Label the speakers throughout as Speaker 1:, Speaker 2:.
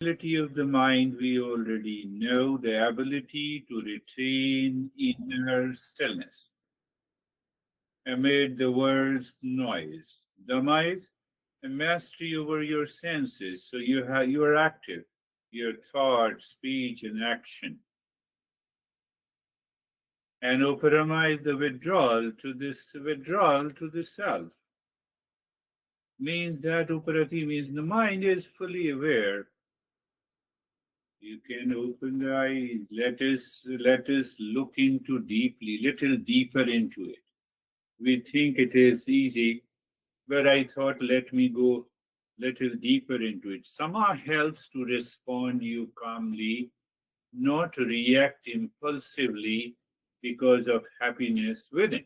Speaker 1: ability of the mind we already know, the ability to retain inner stillness amid the world's noise. Dhamma is a mastery over your senses, so you are active, your thought, speech, and action. And uparama is the withdrawal to the self. Means that uparati means the mind is fully aware. You can open the eyes. Let us look into deeply, little deeper into it. We think it is easy, but I thought let me go little deeper into it. Sama helps to respond you calmly, not to react impulsively because of happiness within.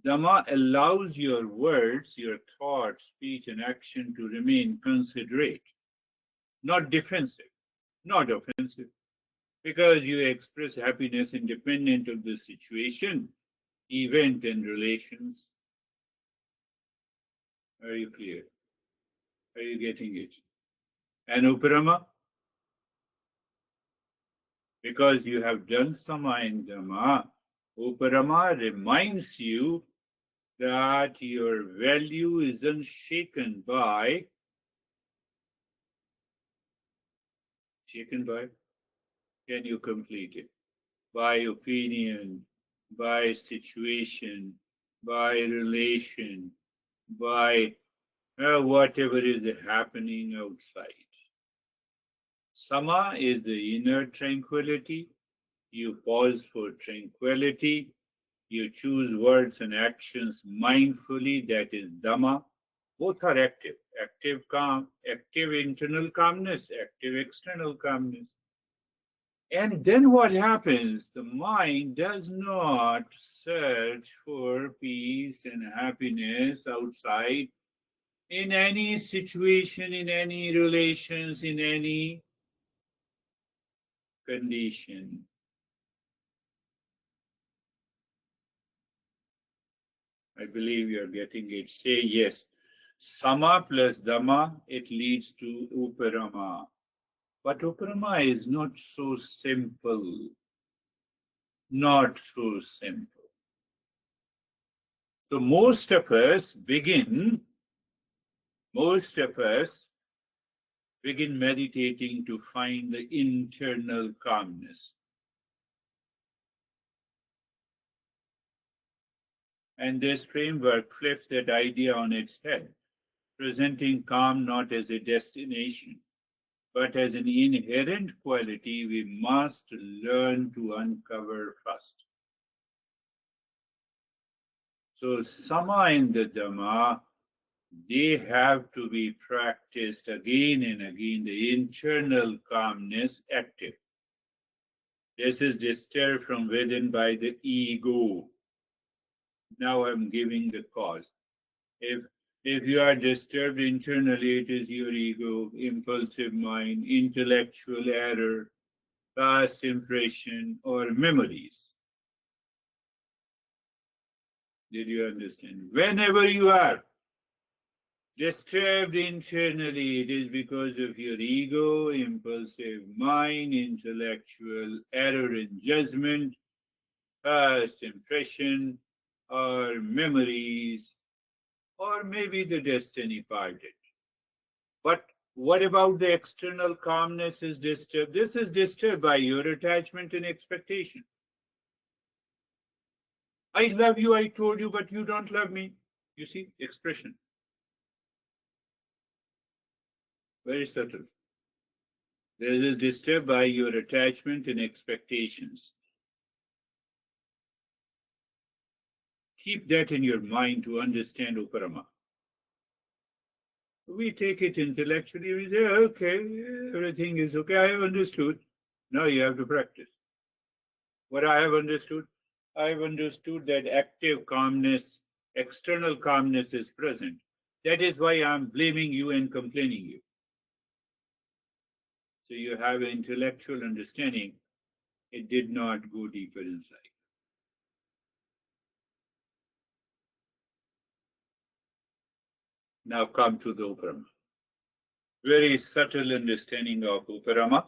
Speaker 1: Dhamma allows your words, your thoughts, speech, and action to remain considerate, not defensive, not offensive, because you express happiness independent of the situation, event, and relations. Are you clear? Are you getting it? And uparama, because you have done sama in dhamma, uparama reminds you that your value isn't shaken by, can you complete it? By opinion, by situation, by relation, by whatever is happening outside. Sama is the inner tranquility. You pause for tranquility. You choose words and actions mindfully. That is Dhamma. Both are active. Active calm, active internal calmness, active external calmness. And then what happens? The mind does not search for peace and happiness outside in any situation, in any relations, in any condition. I believe you are getting it. Say yes. Sama plus Dhamma, it leads to Uparama. But Uparama is not so simple. Not so simple. So most of us begin meditating to find the internal calmness. And this framework flips that idea on its head, presenting calm not as a destination, but as an inherent quality we must learn to uncover first. So, Sama and the Dhamma, they have to be practiced again and again, the internal calmness active. This is disturbed from within by the ego. Now I'm giving the cause. If you are disturbed internally, it is your ego, impulsive mind, intellectual error, past impression, or memories. Did you understand? Whenever you are disturbed internally, it is because of your ego, impulsive mind, intellectual error in judgment, past impression, or memories, or maybe the destiny parted. But what about the external calmness is disturbed? This is disturbed by your attachment and expectation. I love you, I told you, but you don't love me. You see, expression. Very subtle. This is disturbed by your attachment and expectations. Keep that in your mind to understand Uparama. We take it intellectually, we say, okay, everything is okay, I have understood. Now you have to practice. What I have understood that active calmness, external calmness is present. That is why I'm blaming you and complaining you. So you have an intellectual understanding. It did not go deeper inside. Now come to the Uparama. Very subtle understanding of Uparama.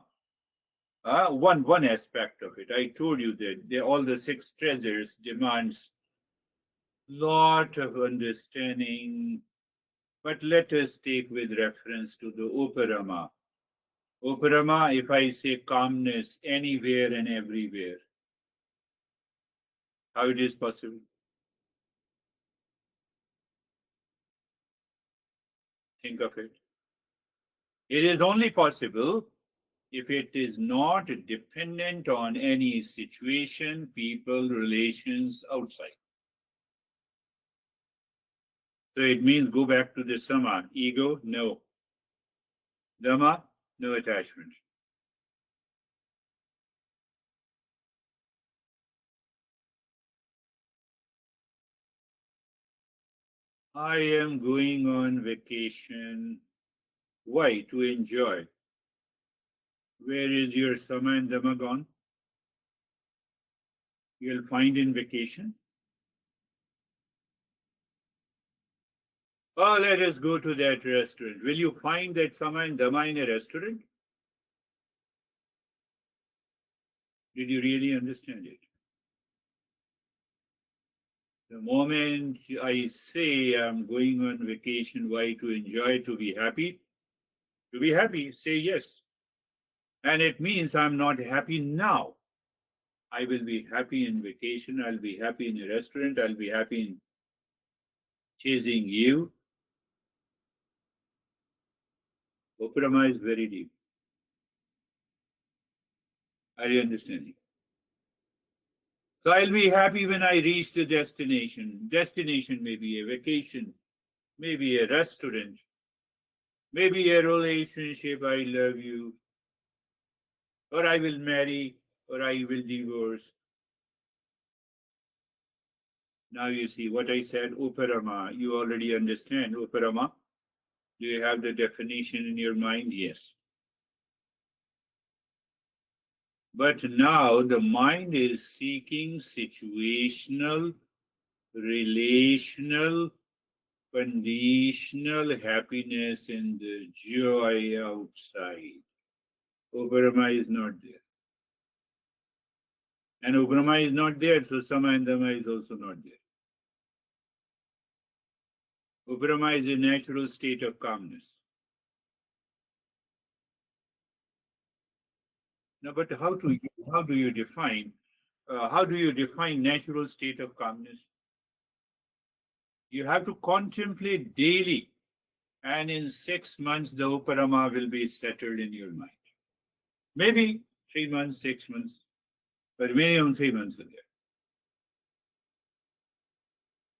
Speaker 1: One aspect of it. I told you that all the six treasures demands lot of understanding, but let us take with reference to the Uparama. Uparama, if I say calmness anywhere and everywhere, how it is possible? Think of it. It is only possible if it is not dependent on any situation, people, relations outside. So it means go back to the sama. Ego, no. Dhamma, no attachment. I am going on vacation. Why? To enjoy. Where is your sama and dhamma gone? You'll find in vacation. Oh, let us go to that restaurant. Will you find that sama and dhamma in a restaurant? Did you really understand it? The moment I say I'm going on vacation, why? To enjoy, to be happy? To be happy, say yes. And it means I'm not happy now. I will be happy in vacation. I'll be happy in a restaurant. I'll be happy in chasing you. Uparama is very deep. Are you understanding? So I'll be happy when I reach the destination. Destination may be a vacation, maybe a restaurant, maybe a relationship. I love you, or I will marry, or I will divorce. Now you see what I said, Uparama. You already understand Uparama. Do you have the definition in your mind? Yes. But now the mind is seeking situational, relational, conditional happiness in the joy outside. Uparama is not there. And Uparama is not there, so Sama and Dhamma is also not there. Uparama is a natural state of calmness. Now, but how do you define natural state of calmness? You have to contemplate daily, and in 6 months the Uparama will be settled in your mind. Maybe 3 months, 6 months, but minimum 3 months are there.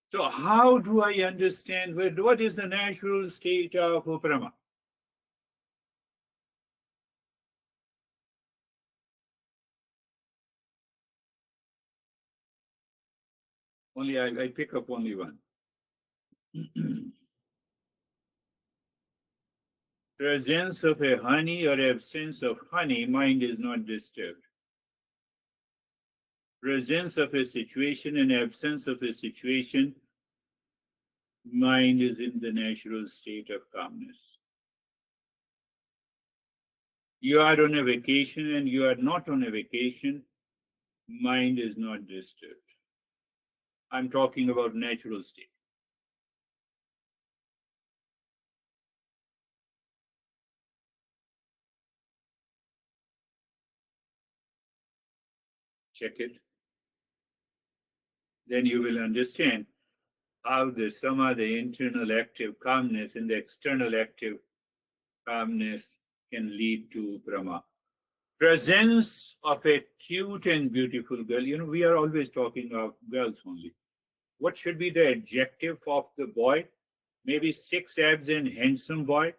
Speaker 1: So how do I understand what is the natural state of Uparama? Only I pick up only one. Presence of a honey or absence of honey, mind is not disturbed. Presence of a situation and absence of a situation, mind is in the natural state of calmness. You are on a vacation and you are not on a vacation, mind is not disturbed. I'm talking about natural state. Check it. Then you will understand how the sama, the internal active calmness, and the external active calmness can lead to Brahma. Presence of a cute and beautiful girl. You know, we are always talking of girls only. What should be the adjective of the boy? Maybe 6 abs and handsome boy.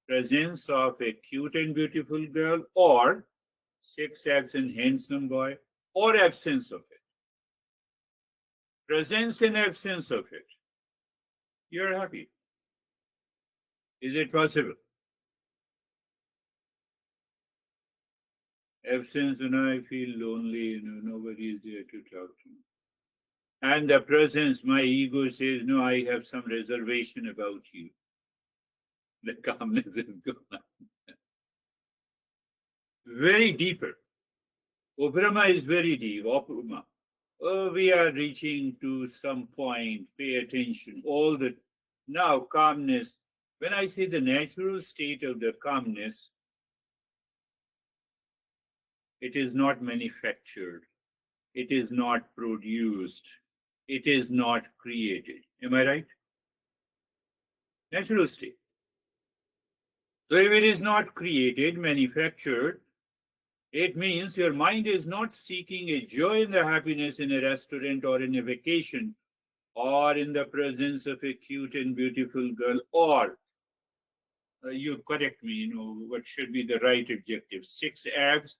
Speaker 1: Presence of a cute and beautiful girl, or 6 abs and handsome boy, or absence of it. Presence and absence of it. You're happy. Is it possible? Absence, and I feel lonely, nobody is there to talk to me. And the presence, my ego says, no, I have some reservation about you. the calmness is gone. Very deeper. Uprama is very deep. Uprama. Oh, we are reaching to some point. Pay attention. All the now calmness. When I say the natural state of the calmness, it is not manufactured. It is not produced. It is not created. Am I right? Natural state. So if it is not created, manufactured, it means your mind is not seeking a joy in the happiness in a restaurant or in a vacation or in the presence of a cute and beautiful girl, or you correct me, what should be the right adjective? 6 abs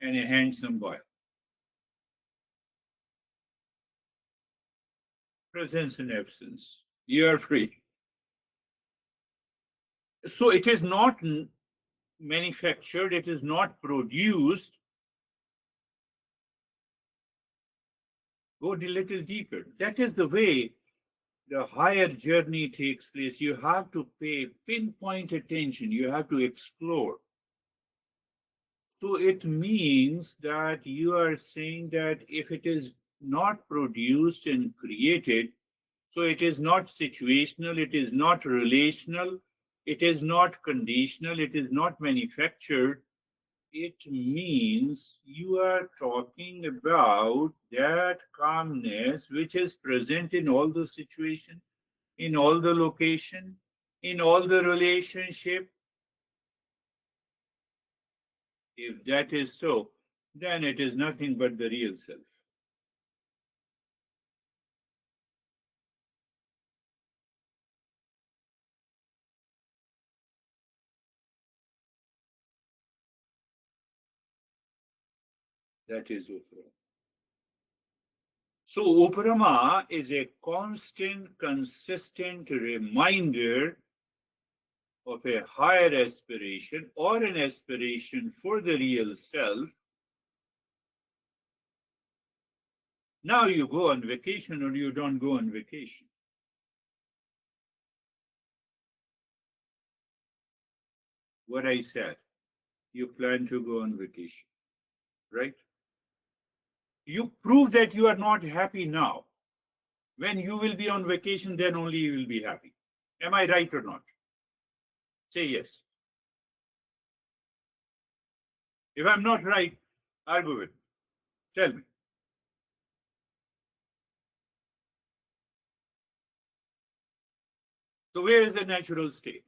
Speaker 1: and a handsome boy. Presence and absence. You are free. So it is not manufactured, it is not produced. Go a little deeper. That is the way the higher journey takes place. You have to pay pinpoint attention, you have to explore. So it means that you are saying that if it is not produced and created, so it is not situational, it is not relational, it is not conditional, it is not manufactured. It means you are talking about that calmness which is present in all the situation, in all the location, in all the relationship. If that is so, then it is nothing but the real self. That is Uparama. So Uparama is a constant, consistent reminder of a higher aspiration or an aspiration for the real self. Now you go on vacation or you don't go on vacation. What I said, you plan to go on vacation, right? You prove that you are not happy now. When you will be on vacation, then only you will be happy. Am I right or not? Say yes. If I'm not right, argue with me. Tell me. So where is the natural state?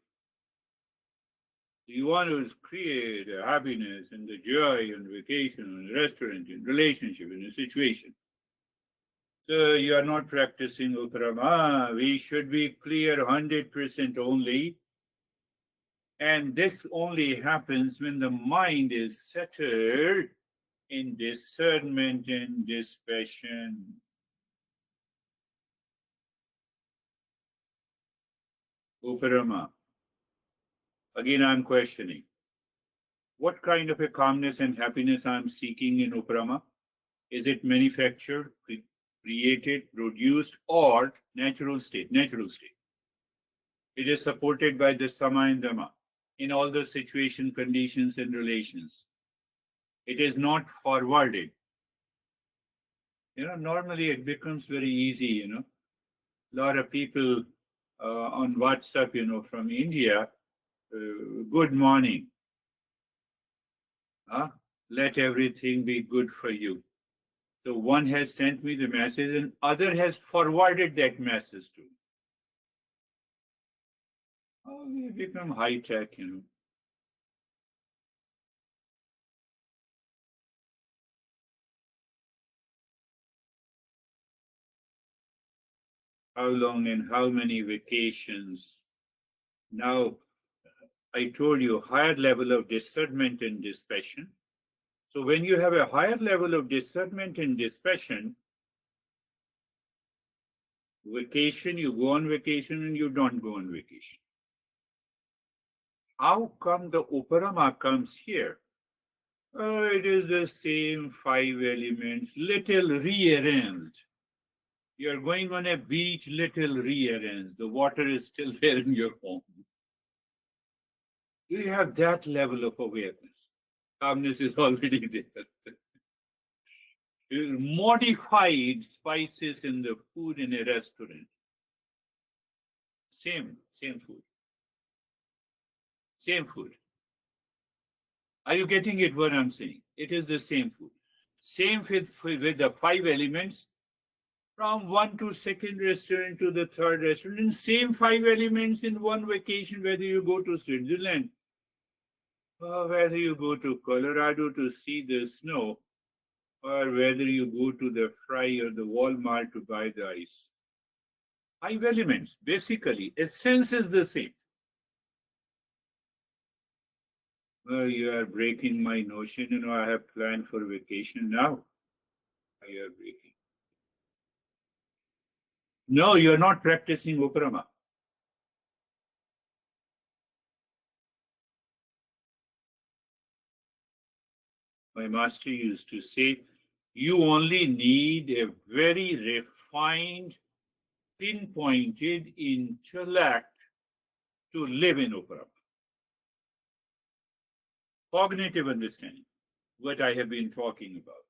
Speaker 1: You want to create a happiness and the joy and vacation and restaurant and relationship in a situation. So you are not practicing Uparama. We should be clear 100% only. And this only happens when the mind is settled in discernment and dispassion. Uparama. Again, I'm questioning. What kind of a calmness and happiness I'm seeking in Uparama? Is it manufactured, created, produced, or natural state? Natural state. It is supported by the Sama and Dhamma in all the situation, conditions, and relations. It is not forwarded. Normally it becomes very easy, A lot of people on WhatsApp, from India, good morning. Let everything be good for you. So one has sent me the message and other has forwarded that message to me. Oh, we become high tech, How long and how many vacations. Now, I told you, higher level of discernment and dispassion. So when you have a higher level of discernment and dispassion, vacation, you go on vacation and you don't go on vacation. How come the Uparama comes here? It is the same 5 elements, little rearranged. You are going on a beach, little rearranged. The water is still there in your home. You have that level of awareness. Calmness is already there. Modified spices in the food in a restaurant. Same food. Same food. Are you getting it what I'm saying? It is the same food. Same with the five elements from one to second restaurant to the third restaurant. And same five elements in one vacation, whether you go to Switzerland or whether you go to Colorado to see the snow or whether you go to the Fry or the Walmart to buy the ice. Five elements, basically, essence is the same. You are breaking my notion. I have planned for vacation now. You are breaking. No, you are not practicing Uparama. My master used to say, you only need a very refined, pinpointed intellect to live in Uparama. Cognitive understanding, what I have been talking about.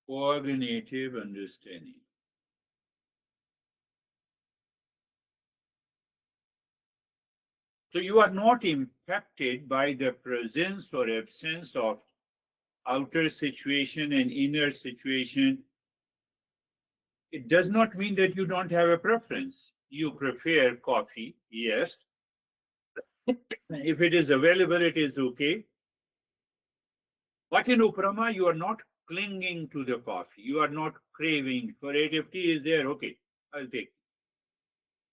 Speaker 1: Cognitive understanding. So you are not impacted by the presence or absence of outer situation and inner situation. It does not mean that you don't have a preference. You prefer coffee, yes. If it is available, it is okay. But in Uprama, you are not clinging to the coffee. You are not craving for it. If tea is there, okay, I'll take it.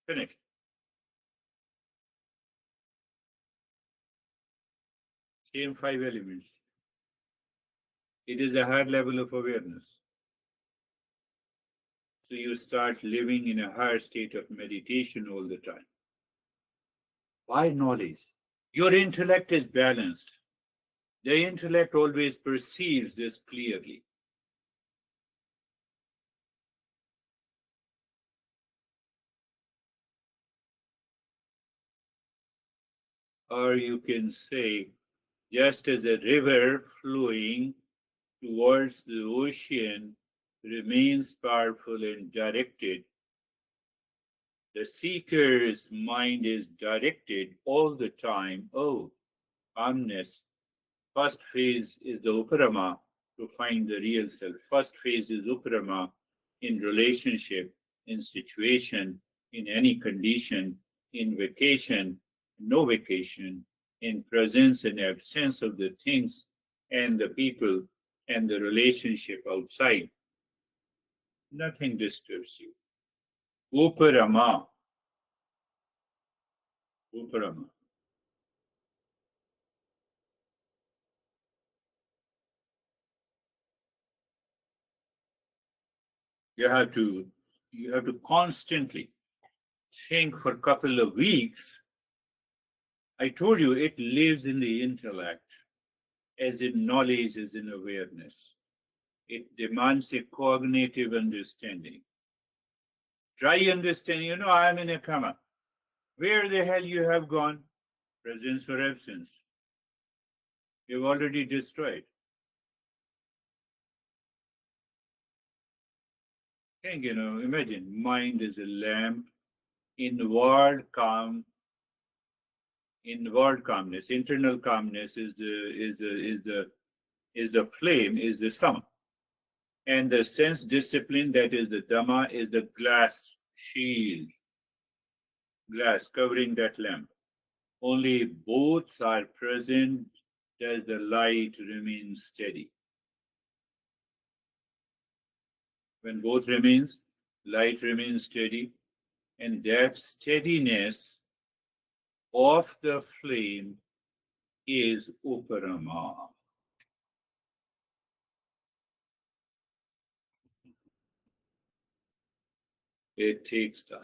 Speaker 1: Finished. Same five elements. It is a higher level of awareness. So you start living in a higher state of meditation all the time. Why knowledge? Your intellect is balanced. The intellect always perceives this clearly. Or you can say, just as a river flowing towards the ocean remains powerful and directed, the seeker's mind is directed all the time. Oh, calmness. First phase is the uparama to find the real self. First phase is uparama in relationship, in situation, in any condition, in vacation, no vacation, in presence and absence of the things and the people and the relationship outside. Nothing disturbs you. Uparama. Uparama. You have to constantly think for a couple of weeks. I told you it lives in the intellect, as in knowledge, as in awareness. It demands a cognitive understanding. Try understanding, I am in a coma. Where the hell you have gone? Presence or absence? You've already destroyed. Think, imagine mind is a lamp, inward calm, inward calmness, internal calmness is the flame, is the sum. And the sense discipline, that is the Dhamma, is the glass shield, glass covering that lamp. Only both are present does the light remain steady. When both remains, light remains steady, and that steadiness of the flame is uparama. It takes time.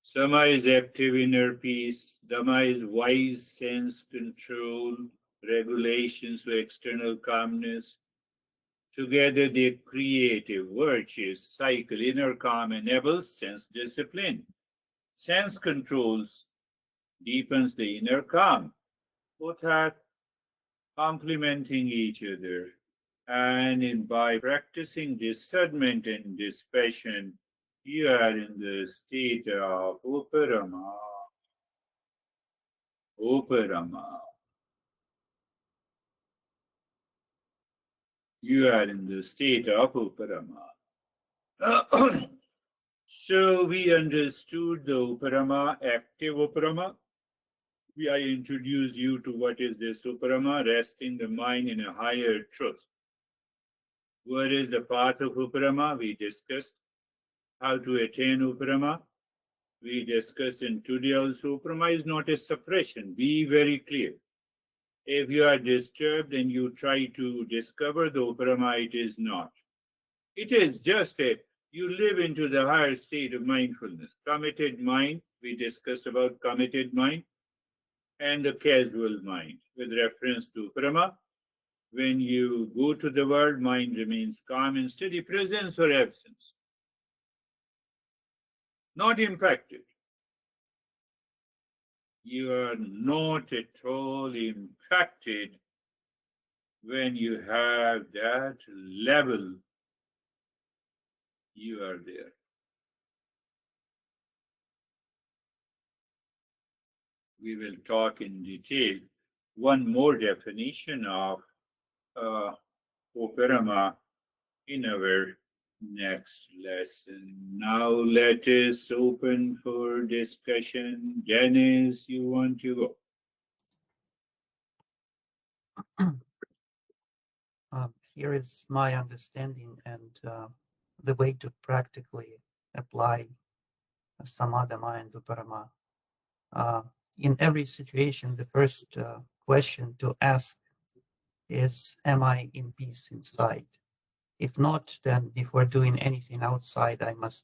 Speaker 1: Sama is active inner peace. Dhamma is wise sense control. regulations for external calmness. Together they create a virtuous cycle. Inner calm enables sense discipline. Sense controls deepens the inner calm. Both are complementing each other. And by practicing discernment and dispassion, you are in the state of uparama. Uparama. You are in the state of uparama. So we understood the uparama, active uparama. I introduced you to what is this uparama, resting the mind in a higher truth. What is the path of uparama? We discussed how to attain uparama. We discussed in today also, uparama is not a suppression. Be very clear. If you are disturbed and you try to discover the uparama, it is not. It is just a, you live into the higher state of mindfulness. Committed mind, we discussed about committed mind, and the casual mind with reference to uparama. When you go to the world, mind remains calm and steady, presence or absence. Not impacted. You are not at all impacted when you have that level. You are there. We will talk in detail. One more definition of uparama in our next lesson. Now let us open for discussion. Dennis, you want to go?
Speaker 2: Here is my understanding and the way to practically apply samadhama and uparama. In every situation, the first question to ask is, am I in peace inside? If not, then before doing anything outside, I must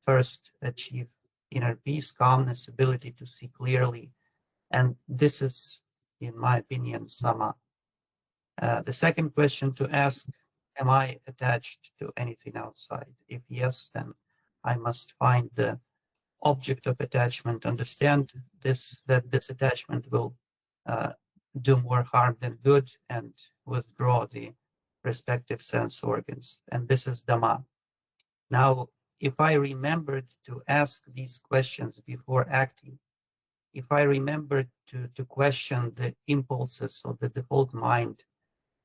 Speaker 2: first achieve inner peace, calmness, ability to see clearly. And this is, in my opinion, sama. The second question to ask, am I attached to anything outside? If yes, then I must find the object of attachment, understand that this attachment will do more harm than good, and withdraw the respective sense organs. And this is Dhamma. Now, if I remembered to ask these questions before acting, if I remembered to question the impulses of the default mind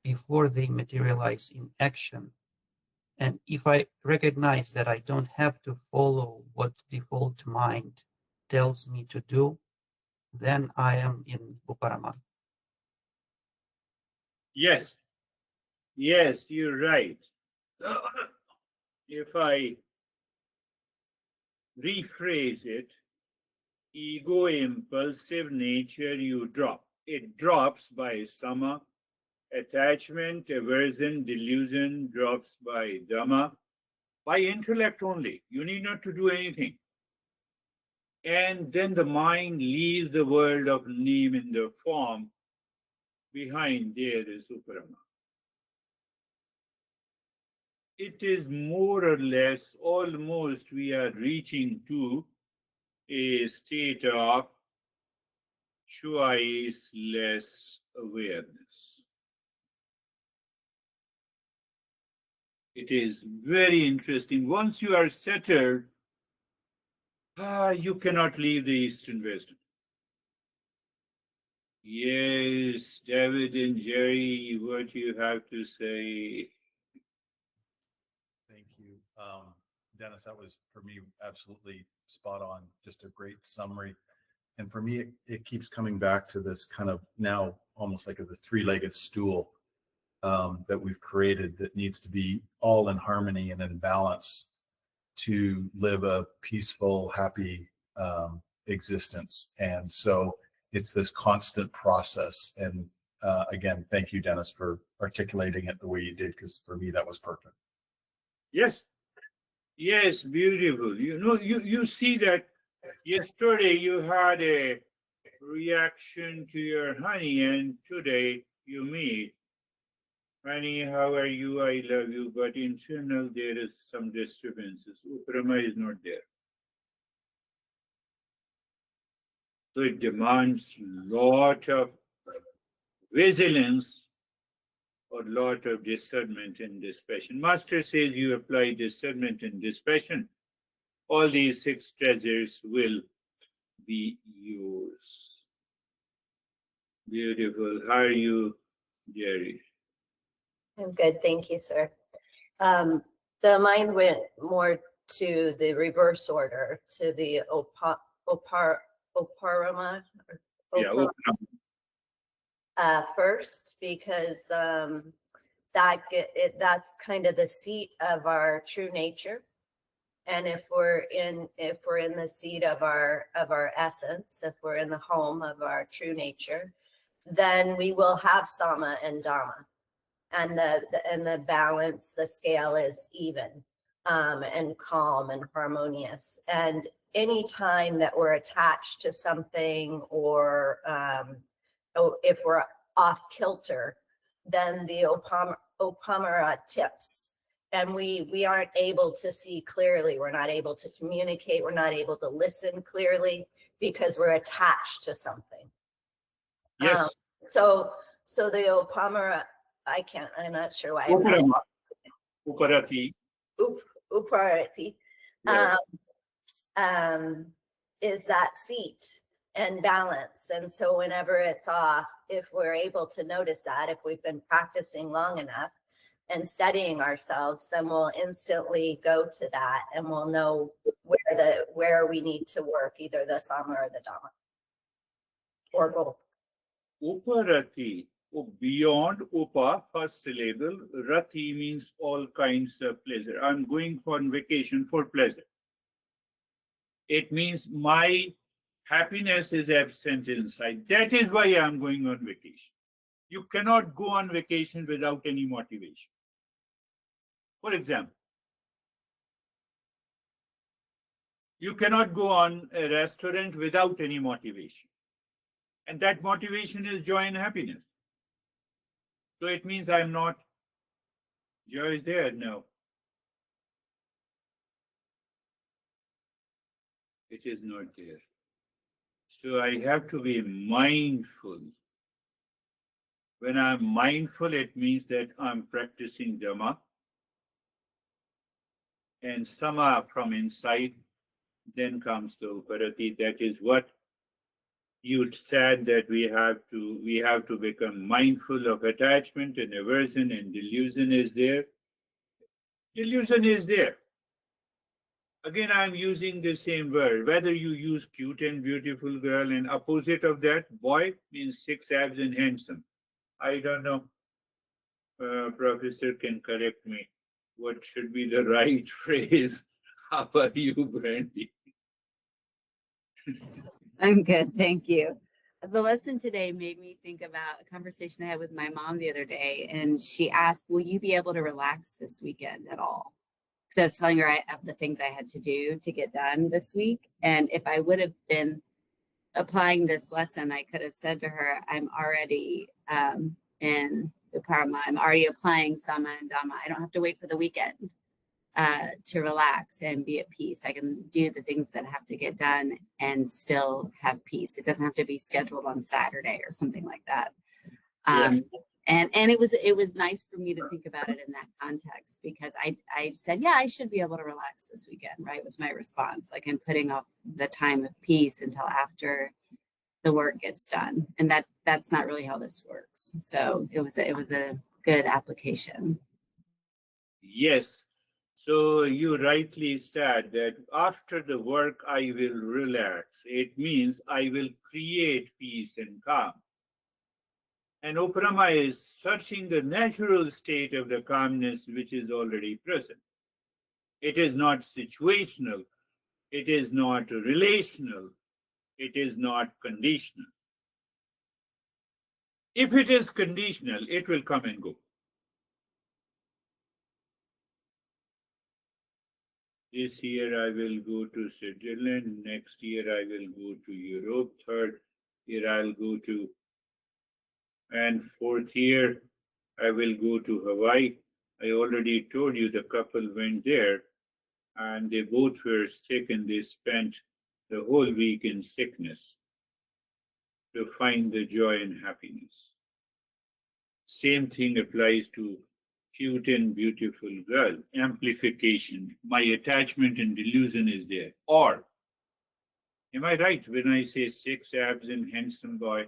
Speaker 2: before they materialize in action, and if I recognize that I don't have to follow what default mind tells me to do, then I am in uparama.
Speaker 1: Yes, yes, you're right. If I rephrase it, ego impulsive nature you drop. It drops by sama. Attachment, aversion, delusion drops by dhamma. By intellect only. You need not to do anything. And then the mind leaves the world of name in the form. Behind there is uparama. It is more or less, almost we are reaching to a state of choiceless awareness. It is very interesting. Once you are settled, you cannot leave the Eastern wisdom. Yes, David and Jerry, what you have to say?
Speaker 3: Thank you. Dennis, that was, for me, absolutely spot on. Just a great summary. And for me, it keeps coming back to this kind of now almost like the three-legged stool that we've created that needs to be all in harmony and in balance to live a peaceful, happy existence. And so it's this constant process. And again, thank you, Dennis, for articulating it the way you did, because for me, that was perfect.
Speaker 1: Yes, yes, beautiful. You know, you see that yesterday you had a reaction to your honey, and today you meet. Honey, how are you? I love you. But internal, there is some disturbances. Uprama is not there. So it demands lot of vigilance or lot of discernment and dispassion. Master says you apply discernment and dispassion, all these six treasures will be yours. Beautiful. How are you, Jerry?
Speaker 4: I'm good, thank you, sir. The mind went more to the reverse order, to the oparama,
Speaker 1: Yeah, open up.
Speaker 4: first, because that's kind of the seat of our true nature. And if we're in the seat of our essence, if we're in the home of our true nature, then we will have sama and dhamma, and the balance, the scale is even, and calm and harmonious. And any time that we're attached to something, or if we're off kilter, then the opamara tips, and we aren't able to see clearly. We're not able to communicate. We're not able to listen clearly because we're attached to something.
Speaker 1: Yes.
Speaker 4: So the opamara, I'm not sure why.
Speaker 1: Uparama. Uparati.
Speaker 4: Uparati,
Speaker 1: Yeah.
Speaker 4: is that seat and balance. And so whenever it's off, if we're able to notice that, if we've been practicing long enough and studying ourselves, then we'll instantly go to that, and we'll know where we need to work, either the sama or the dhamma, or both.
Speaker 1: Uparati. Beyond upa, first syllable. Rati means all kinds of pleasure. I'm going for vacation for pleasure. It means my happiness is absent inside. That is why I'm going on vacation. You cannot go on vacation without any motivation. For example, you cannot go on a restaurant without any motivation. And that motivation is joy and happiness. So it means I'm not, joy is there? No. It is not there. So I have to be mindful. When I'm mindful, it means that I'm practicing Dhamma and Sama from inside. Then comes the Uparati. That is what you said, that we have to become mindful of attachment and aversion, and delusion is there. Delusion is there. Again, I'm using the same word. Whether you use cute and beautiful girl, and opposite of that, boy means six abs and handsome. I don't know. Professor can correct me. What should be the right phrase? How are you, Brandy?
Speaker 5: I'm good, thank you. The lesson today made me think about a conversation I had with my mom the other day, and she asked, will you be able to relax this weekend at all? Because I was telling her I have the things I had to do to get done this week. And if I would have been applying this lesson, I could have said to her, I'm already in the Parama. I'm already applying Sama and Dhamma. I don't have to wait for the weekend to relax and be at peace. I can do the things that have to get done and still have peace. It doesn't have to be scheduled on Saturday or something like that. And it was nice for me to think about it in that context, because I said, yeah, I should be able to relax this weekend, right? Was my response. Like, I'm putting off the time of peace until after the work gets done. And that's not really how this works. So it was a good application.
Speaker 1: Yes. So you rightly said that after the work, I will relax. It means I will create peace and calm. And Uparama is searching the natural state of the calmness which is already present. It is not situational. It is not relational. It is not conditional. If it is conditional, it will come and go. This year I will go to Switzerland. Next year I will go to Europe. Third, Here I'll go to, and fourth year I will go to Hawaii. I already told you the couple went there and they both were sick and they spent the whole week in sickness to find the joy and happiness. Same thing applies to cute and beautiful girl. Amplification. My attachment and delusion is there. Or, am I right when I say six abs and handsome boy?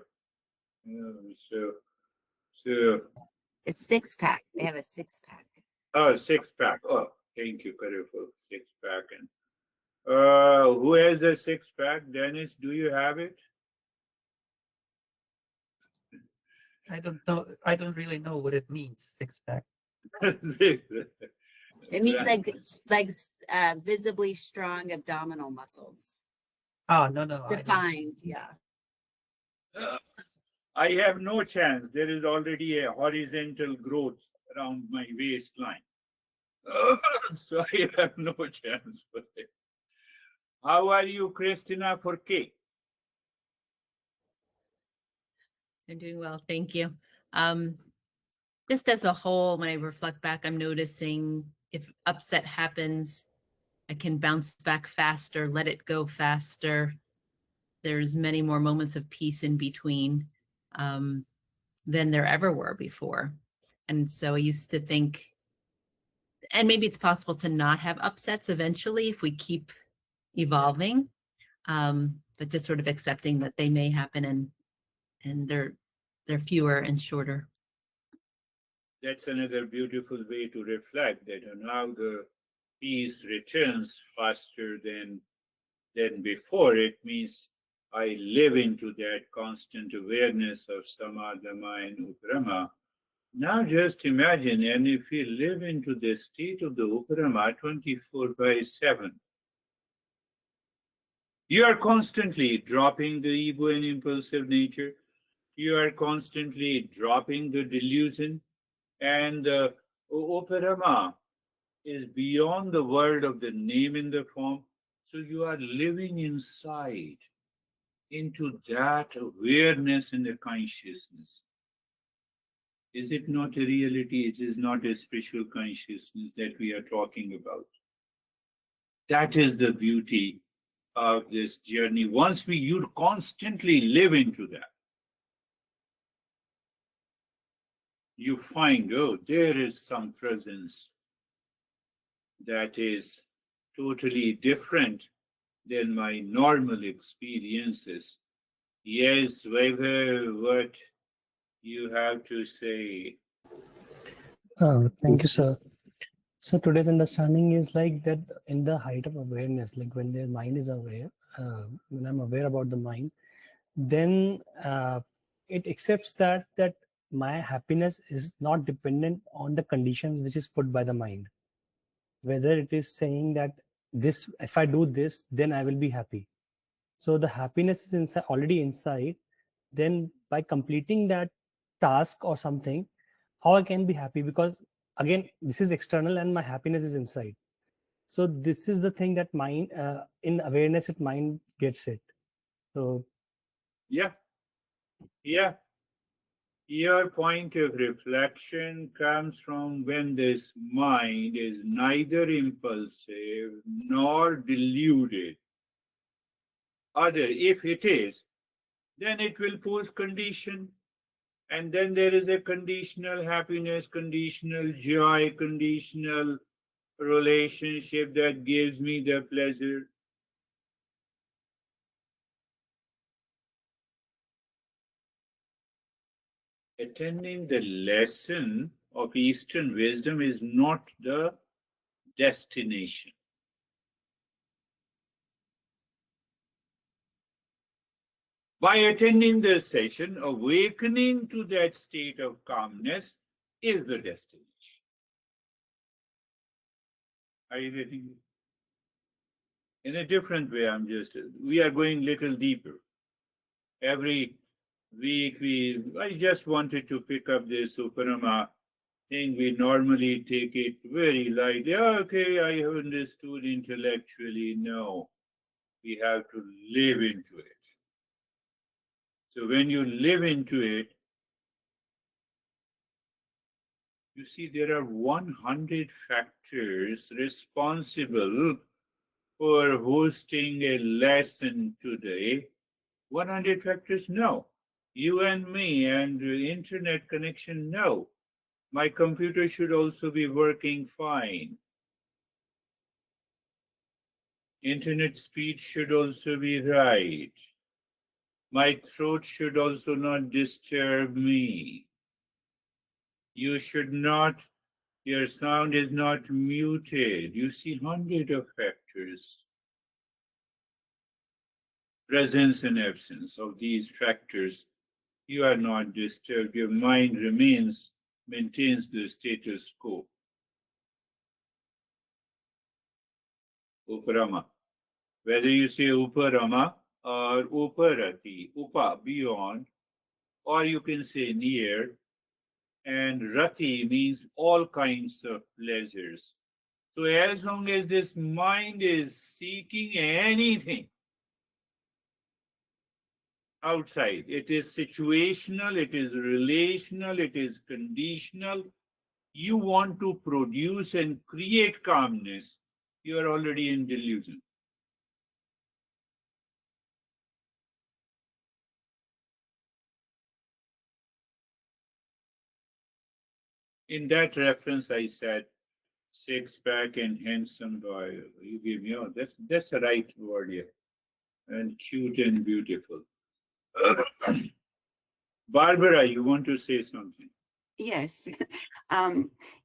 Speaker 1: So,
Speaker 5: It's six pack. They have a six pack.
Speaker 1: oh, six pack. Oh, thank you, Careful. Six pack. And who has the six pack? Dennis, do you have it?
Speaker 2: I don't know. I don't really know what it means, six pack.
Speaker 5: It means like visibly strong abdominal muscles.
Speaker 2: Oh, no, no.
Speaker 5: Defined, yeah.
Speaker 1: I have no chance. There is already a horizontal growth around my waistline. So I have no chance for it. How are you, Christina, for K?
Speaker 6: I'm doing well, thank you. Just as a whole, when I reflect back, I'm noticing if upset happens, I can bounce back faster, let it go faster. There's many more moments of peace in between than there ever were before. And so I used to think, and maybe it's possible to not have upsets eventually if we keep evolving, but just sort of accepting that they may happen and they're fewer and shorter.
Speaker 1: That's another beautiful way to reflect that now the peace returns faster than before. It means I live into that constant awareness of samadhama and uparama. Now just imagine, and if we live into the state of the uparama 24/7, you are constantly dropping the ego and impulsive nature. You are constantly dropping the delusion, and the uparama is beyond the world of the name and the form. So you are living inside into that awareness and the consciousness. Is it not a reality? It is not a spiritual consciousness that we are talking about. That is the beauty of this journey. Once you constantly live into that, you find, oh, there is some presence that is totally different than my normal experiences. Yes, Vaibhav, what you have to say?
Speaker 7: Thank you, sir. So today's understanding is like that in the height of awareness, like when their mind is aware, when I'm aware about the mind, then it accepts that my happiness is not dependent on the conditions which is put by the mind. Whether it is saying that this, if I do this, then I will be happy. So the happiness is inside, already inside. Then by completing that task or something, how I can be happy? Because again, this is external and my happiness is inside. So this is the thing that mind, in awareness, it mind gets it. So
Speaker 1: Yeah. Your point of reflection comes from when this mind is neither impulsive nor deluded. Other, if it is, then it will pose condition. And then there is a conditional happiness, conditional joy, conditional relationship that gives me the pleasure. Attending the lesson of Eastern wisdom is not the destination. By attending the session, awakening to that state of calmness is the destination. Are you getting it? In a different way, we are going little deeper. Every week, I just wanted to pick up this Upanama thing. We normally take it very lightly. Okay, I have understood intellectually. No, we have to live into it. So when you live into it, you see there are 100 factors responsible for hosting a lesson today. 100 factors? No. You and me and the internet connection? No. My computer should also be working fine. Internet speed should also be right. My throat should also not disturb me. You should not, your sound is not muted. You see 100 of factors. Presence and absence of these factors, you are not disturbed. Your mind maintains the status quo. Uparama. Whether you say Uparama or Uparati, Upa, beyond, or you can say near, and Rati means all kinds of pleasures. So as long as this mind is seeking anything outside, it is situational, it is relational, it is conditional, you want to produce and create calmness, you are already in delusion. In that reference, I said, six-pack and handsome boy. You give me, oh, that's the right word here. And cute and beautiful. Barbara, you want to say something?
Speaker 8: Yes.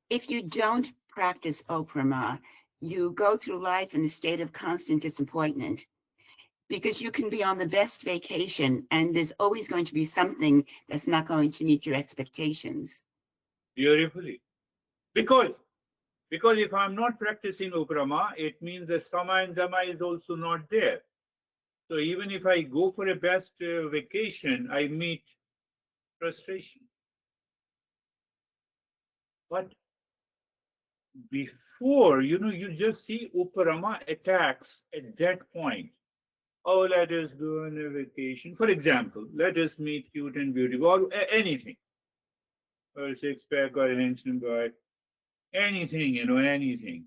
Speaker 8: If you don't practice Oprama, you go through life in a state of constant disappointment because you can be on the best vacation and there's always going to be something that's not going to meet your expectations.
Speaker 1: Beautifully. Because if I'm not practicing Oprama, it means the Sama and Dhamma is also not there. So even if I go for a best vacation, I meet frustration. But before, you just see Uparama attacks at that point. Oh, let us go on a vacation. For example, let us meet cute and beautiful, or anything. Or a six-pack or a handsome boy. Anything, anything.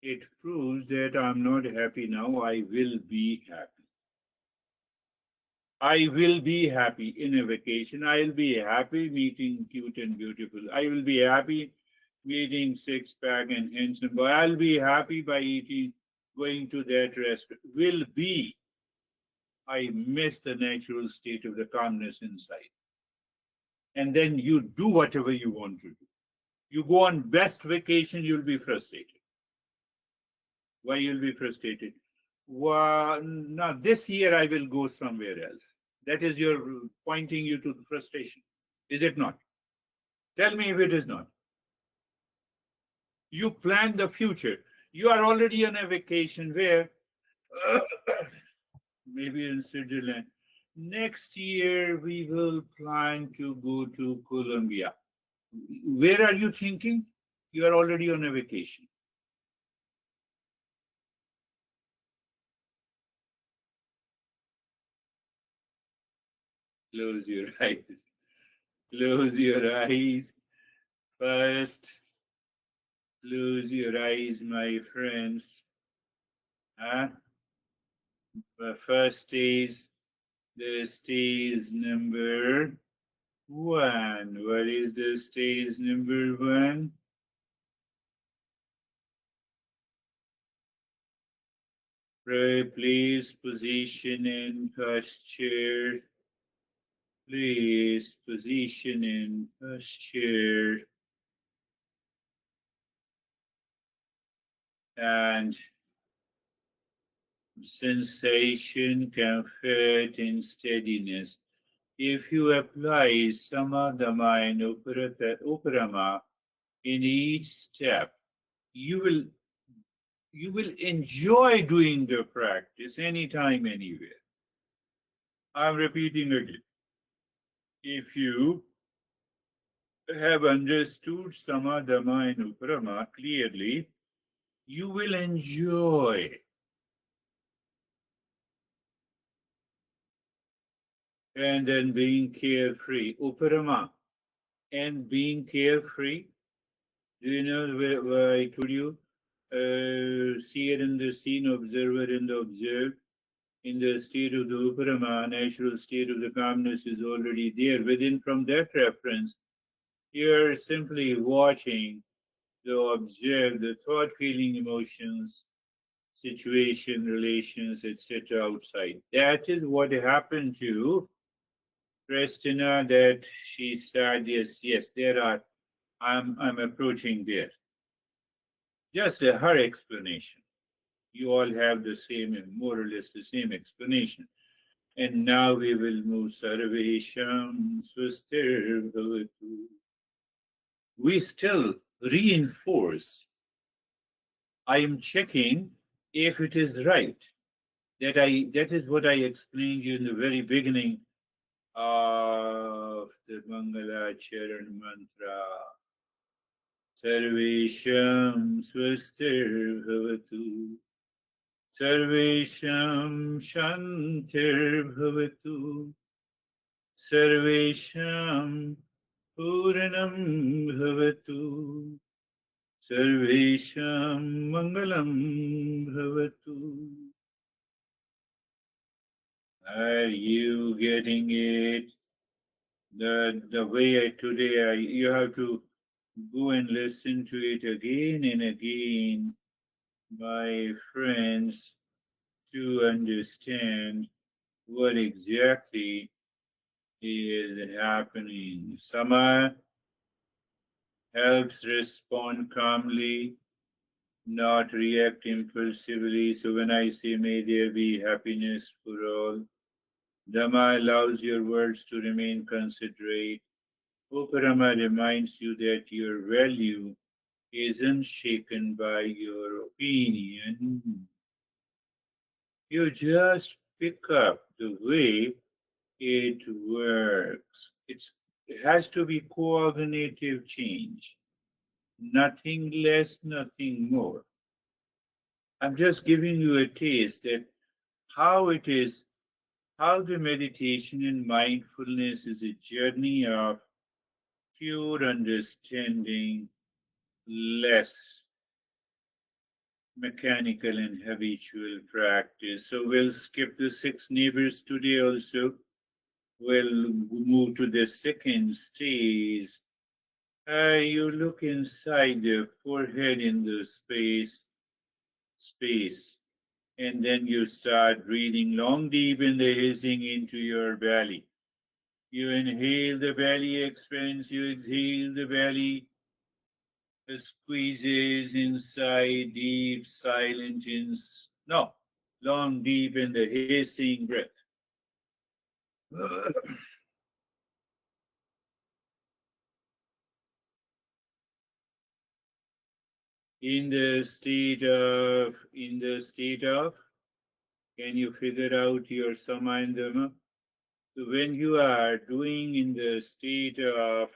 Speaker 1: It proves that I'm not happy now. I will be happy. I will be happy in a vacation. I'll be happy meeting cute and beautiful. I will be happy meeting six-pack and handsome boy. I'll be happy by going to that restaurant. Will be. I miss the natural state of the calmness inside. And then you do whatever you want to do. You go on best vacation, you'll be frustrated. Why you'll be frustrated? Well, now this year I will go somewhere else. That is your pointing you to the frustration. Is it not? Tell me if it is not. You plan the future. You are already on a vacation where maybe in Switzerland. Next year we will plan to go to Colombia. Where are you thinking? You are already on a vacation. Close your eyes. Close your eyes. First, close your eyes, my friends. The first stage, the stage number 1. What is the stage number 1? Place, position, and posture. Place, position, and posture. And sensation, comfort, and steadiness. If you apply samadhama and uparama in each step, you will enjoy doing the practice anytime, anywhere. I'm repeating again. If you have understood samadhama and uparama clearly, you will enjoy and then being carefree, uparama, and being carefree. Do you know where I told you? Seer in the seen, observer in the observed. In the state of the uparama, natural state of the calmness is already there. Within from that reference, you're simply watching the observe the thought, feeling, emotions, situation, relations, etc. outside. That is what happened to Christina, that she said, yes, there are, I'm approaching there. Just her explanation. You all have the same, more or less the same explanation. And now we will move Sarvesham Swastir Bhavatu. We still reinforce. I am checking if it is right. That is what I explained you in the very beginning of the Mangala Charan mantra. Sarvesham Swastir Bhavatu. Sarvesham Shantir Bhavatu. Sarvesham Puranam Bhavatu. Sarvesham Mangalam Bhavatu. Are you getting it? The way today you have to go and listen to it again and again, my friends, to understand what exactly is happening. Sama helps respond calmly, not react impulsively. So when I say may there be happiness for all, Dhamma allows your words to remain considerate. Uparama reminds you that your value isn't shaken by your opinion. You just pick up the way it works. It has to be coordinative change. Nothing less, nothing more. I'm just giving you a taste that how it is, how the meditation and mindfulness is a journey of pure understanding, less mechanical and habitual practice. So we'll skip the 6 neighbors today also. We'll move to the second stage. You look inside the forehead in the space, and then you start breathing long, deep in the hissing into your belly. You inhale, the belly expands. You exhale, the belly squeezes inside, deep, silent, long, deep in the hissing breath. In the state of, can you figure out your sama and dhamma? So when you are doing in the state of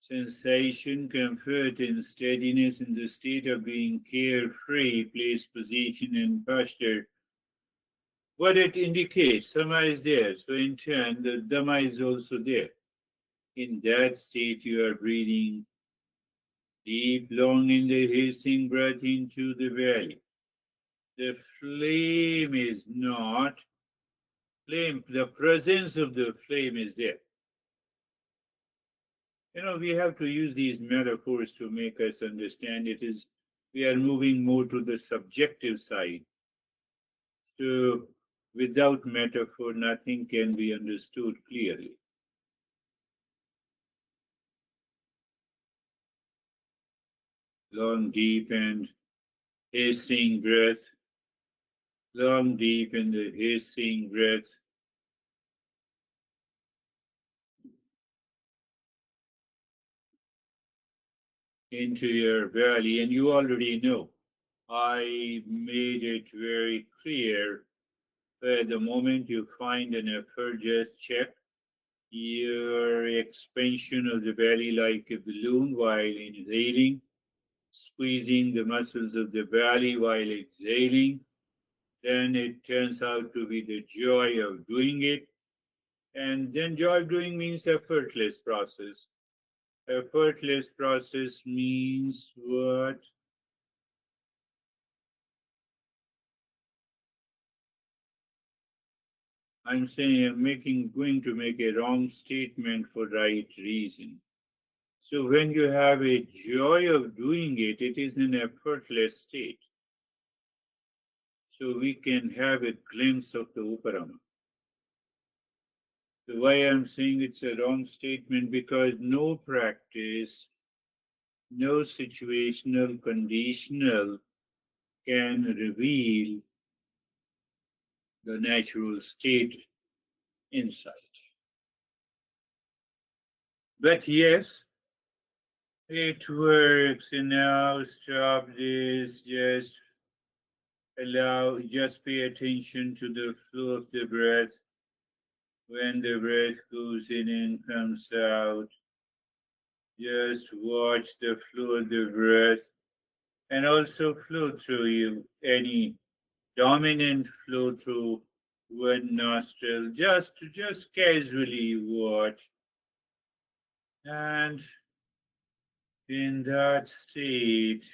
Speaker 1: sensation, comfort, and steadiness, in the state of being carefree, place, position, and posture, what it indicates, sama is there. So in turn, the dhamma is also there. In that state, you are breathing deep, long in the hissing breath into the belly. The flame is not flame, the presence of the flame is there. We have to use these metaphors to make us understand we are moving more to the subjective side. So without metaphor, nothing can be understood clearly. Long, deep, and hissing breath. Long, deep, and the hissing breath. Into your belly, and you already know. I made it very clear that the moment you find an effort, just check your expansion of the belly like a balloon while inhaling, squeezing the muscles of the belly while exhaling. Then it turns out to be the joy of doing it. And then joy of doing means effortless process. Effortless process means what? I'm saying I'm going to make a wrong statement for right reason. So when you have a joy of doing it, it is an effortless state. So we can have a glimpse of the Uparama. So why I'm saying it's a wrong statement, because no practice, no situational, conditional can reveal the natural state inside. But yes, it works. And now stop this, just just pay attention to the flow of the breath. When the breath goes in and comes out, just watch the flow of the breath and also flow through you. Any dominant flow through one nostril, just casually watch. And in that state,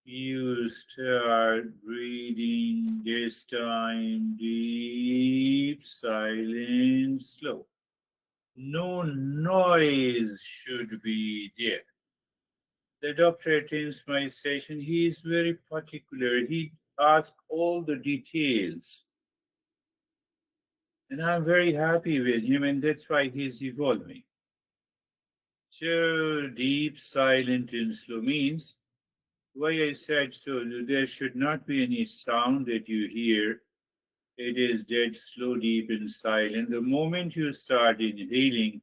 Speaker 1: you start breathing, this time deep, silent, slow. No noise should be there. The doctor attends my session. He is very particular. He asks all the details. And I'm very happy with him, and that's why he's evolving. So deep, silent, and slow means, why I said so, there should not be any sound that you hear. It is dead, slow, deep, and silent. The moment you start inhaling,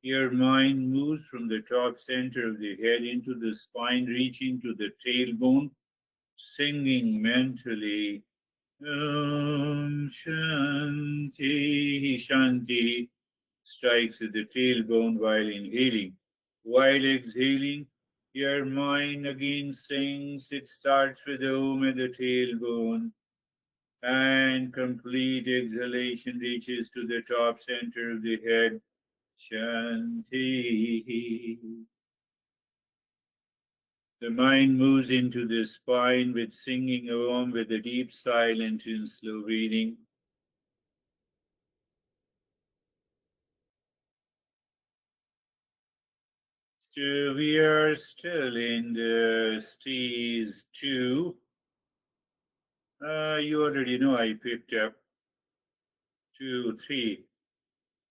Speaker 1: your mind moves from the top center of the head into the spine, reaching to the tailbone, singing mentally, Om Shanti Shanti, strikes at the tailbone while inhaling. While exhaling, your mind again sings. It starts with Om at the tailbone, and complete exhalation reaches to the top center of the head. Shanti. The mind moves into the spine with singing Om, with a deep silent and slow breathing. So we are still in the stage 2. You already know I picked up 2, 3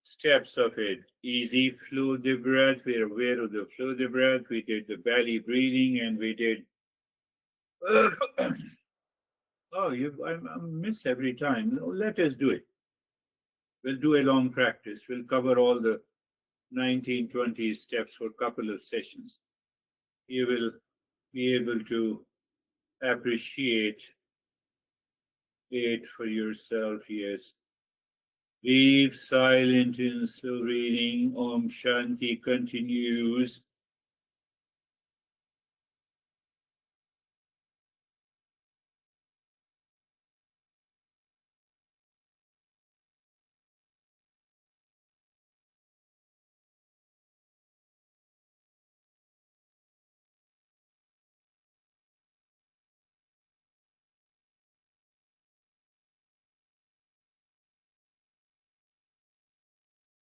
Speaker 1: steps of it. Easy flow the breath. We're aware of the flow of the breath. We did the belly breathing, and we did. Oh, I miss every time. No, let us do it. We'll do a long practice. We'll cover all the 19, 20 steps for a couple of sessions. You will be able to appreciate it for yourself, yes. Deep, silent, and slow breathing. Om Shanti continues.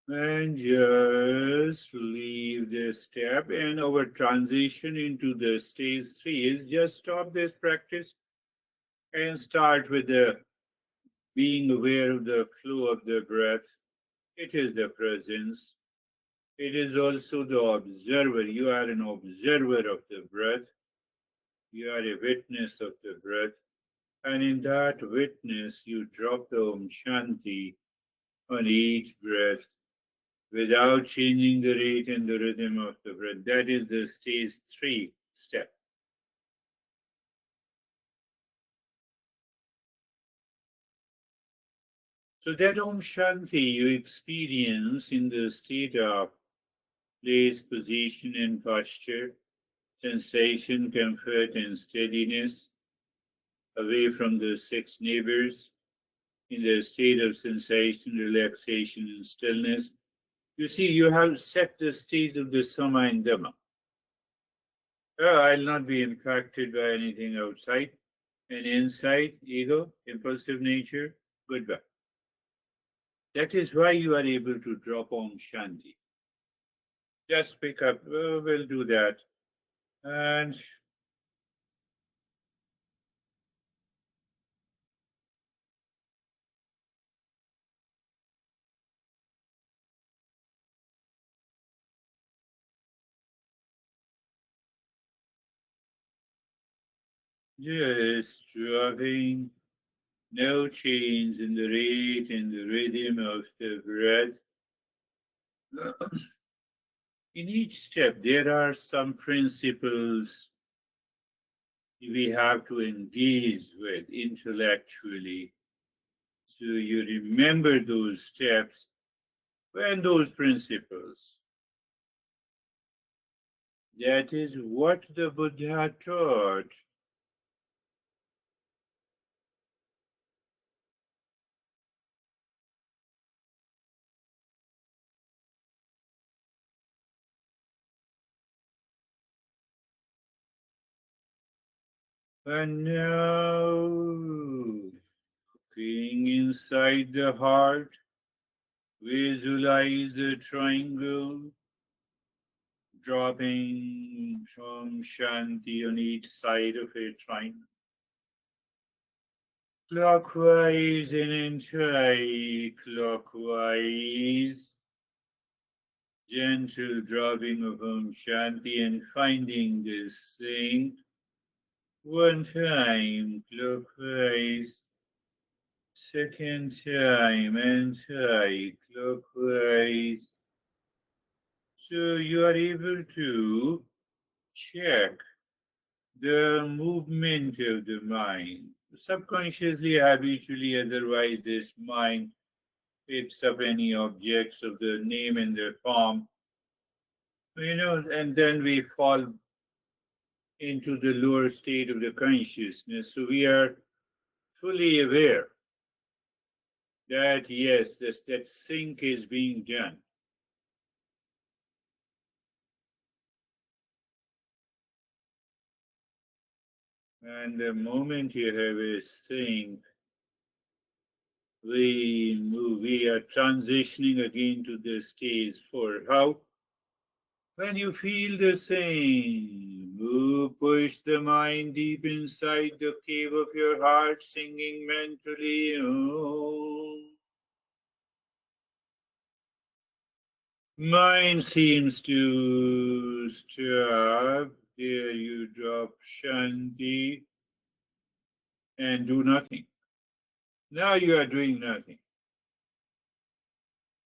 Speaker 1: And just leave this step, and our transition into the stage 3 is just stop this practice and start with the being aware of the flow of the breath. It is the presence. It is also the observer. You are an observer of the breath. You are a witness of the breath. And in that witness, you drop the Om Shanti on each breath without changing the rate and the rhythm of the breath. That is the stage 3 step. So that Om Shanti you experience in the state of place, position, and posture, sensation, comfort, and steadiness, away from the 6 neighbors, in the state of sensation, relaxation, and stillness. You see, you have set the stage of the Sama and Dhamma. I'll not be impacted by anything outside. And inside, ego, impulsive nature, goodbye. That is why you are able to drop on Shanti. Just pick up, we'll do that. And just dropping, no change in the rate and the rhythm of the breath. In each step, there are some principles we have to engage with intellectually. So you remember those steps and those principles. That is what the Buddha taught. And now, looking inside the heart, visualize the triangle, dropping from Shanti on each side of a triangle. Clockwise and anti-clockwise, gentle dropping of Om Shanti and finding this thing. One time, clockwise, second time, anti-clockwise. So you are able to check the movement of the mind. Subconsciously, habitually, otherwise this mind picks up any objects of the name and the form, and then we fall into the lower state of the consciousness. So we are fully aware that yes, that sync is being done. And the moment you have a sync, we are transitioning again to the stage 4. How? When you feel the same, you push the mind deep inside the cave of your heart, singing mentally, Om. Mind seems to stop. There you drop Shanti and do nothing. Now you are doing nothing.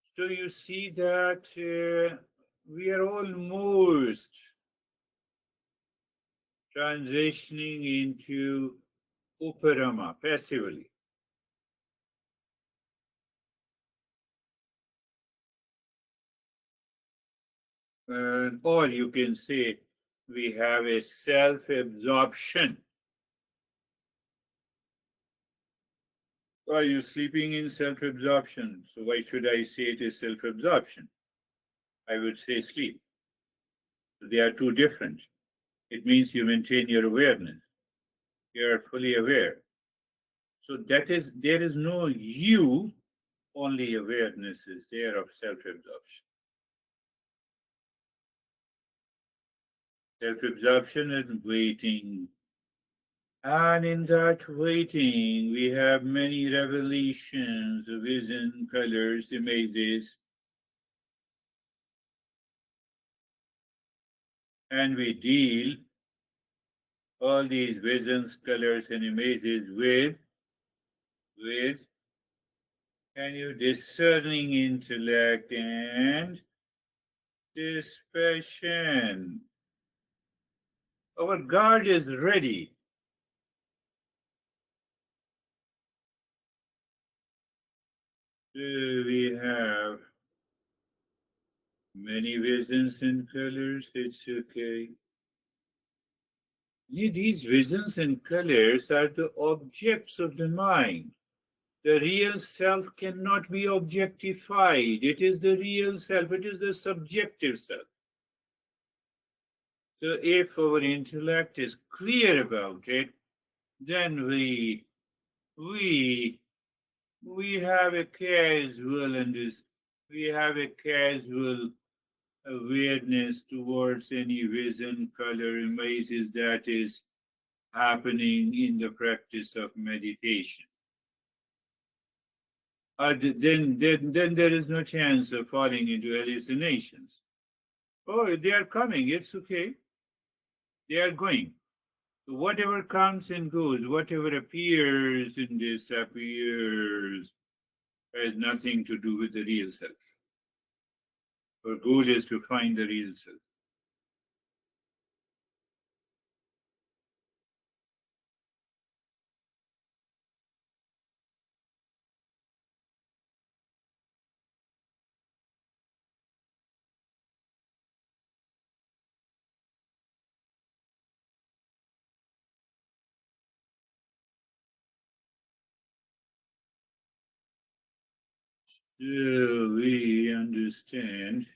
Speaker 1: So you see that we are almost transitioning into Uparama passively. Or you can say we have a self-absorption. Are you sleeping in self-absorption? So why should I say it is self-absorption? I would say sleep. They are two different. It means you maintain your awareness. You are fully aware. So there is no you, only awareness is there of self-absorption. Self-absorption and waiting. And in that waiting, we have many revelations, vision, colors, images. And we deal all these visions, colors, and images with and your discerning intellect and dispassion. Our guard is ready. We have many visions and colors, it's okay. These visions and colors are the objects of the mind. The real self cannot be objectified. It is the real self, it is the subjective self. So if our intellect is clear about it, then we have a casual we have a casual awareness towards any vision, color, images that is happening in the practice of meditation. Then there is no chance of falling into hallucinations. Oh, they are coming, it's okay. They are going. So whatever comes and goes, whatever appears in this appears, has nothing to do with the real self. Our goal is to find the real self. So we understand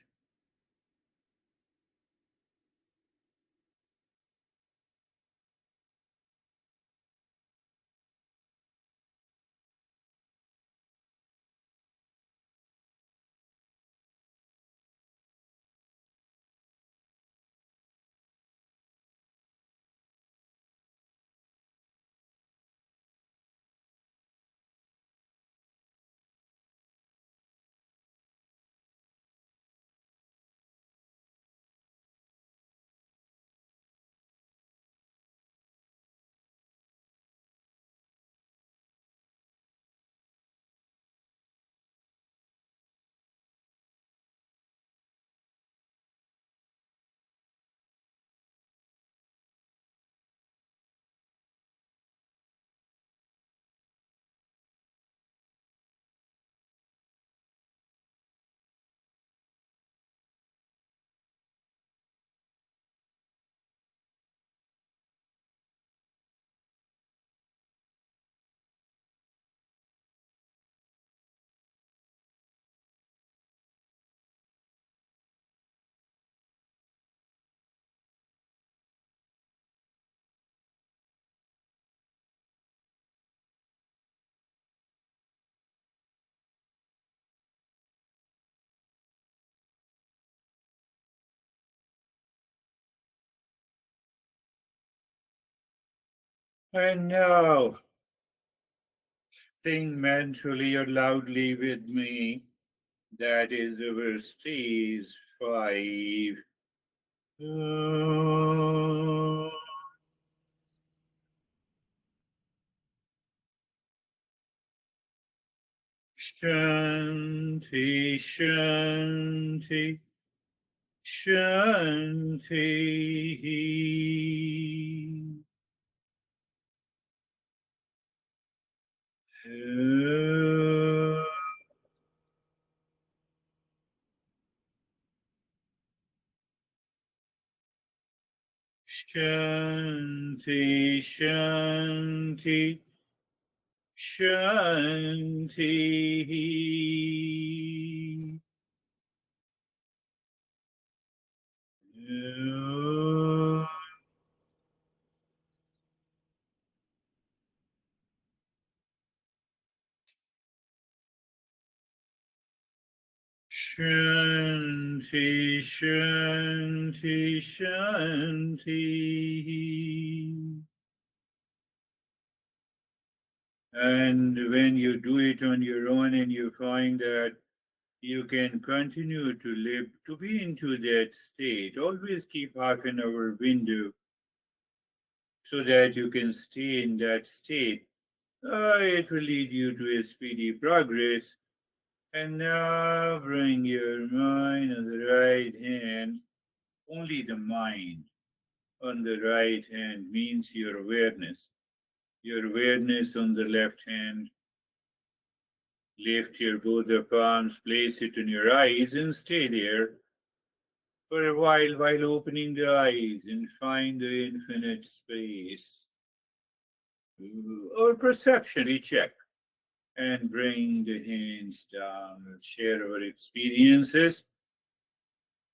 Speaker 1: and now sing mentally or loudly with me. That is our stage 5. Shanti, Shanti, Shanti. Shanti, Shanti, Shanti. Shanti, Shanti, Shanti. And when you do it on your own and you find that you can continue to live, to be into that state, always keep half an hour window so that you can stay in that state. It will lead you to a speedy progress. And now bring your mind on the right hand, only the mind on the right hand means your awareness. Your awareness on the left hand. Lift your both the palms, place it on your eyes, and stay there for a while opening the eyes and find the infinite space. Or perception, we check. and bring the hands down and share our experiences.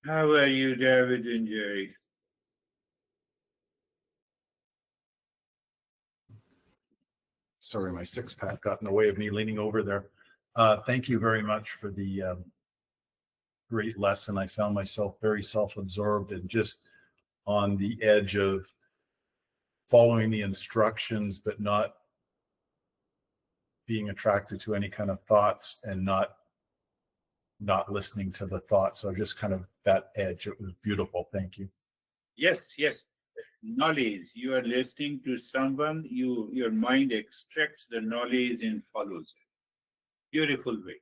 Speaker 1: How are you, David and Jerry?
Speaker 3: Sorry, my six pack got in the way of me leaning over there. Thank you very much for the great lesson. I found myself very self-absorbed and just on the edge of following the instructions, but not being attracted to any kind of thoughts and not listening to the thoughts. So just kind of that edge. It was beautiful. Thank you.
Speaker 1: Yes, yes. Knowledge. You are listening to someone, your mind extracts the knowledge and follows it. Beautiful way.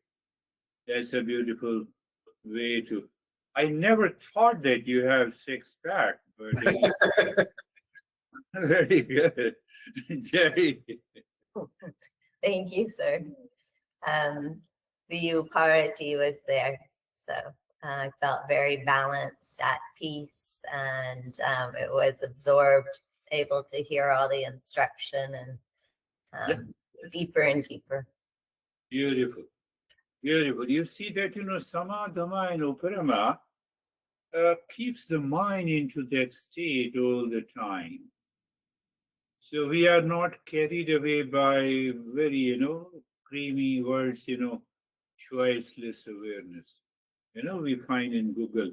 Speaker 1: That's a beautiful way to. I never thought that you have six pack, but very good. Jerry.
Speaker 4: Thank you, sir. The parity was there, so I felt very balanced, at peace, and it was absorbed, able to hear all the instruction and deeper and deeper.
Speaker 1: Beautiful. Beautiful. You see that, Sama, Dhamma, and Uparama keeps the mind into that state all the time. So we are not carried away by very, creamy words, choiceless awareness. We find in Google,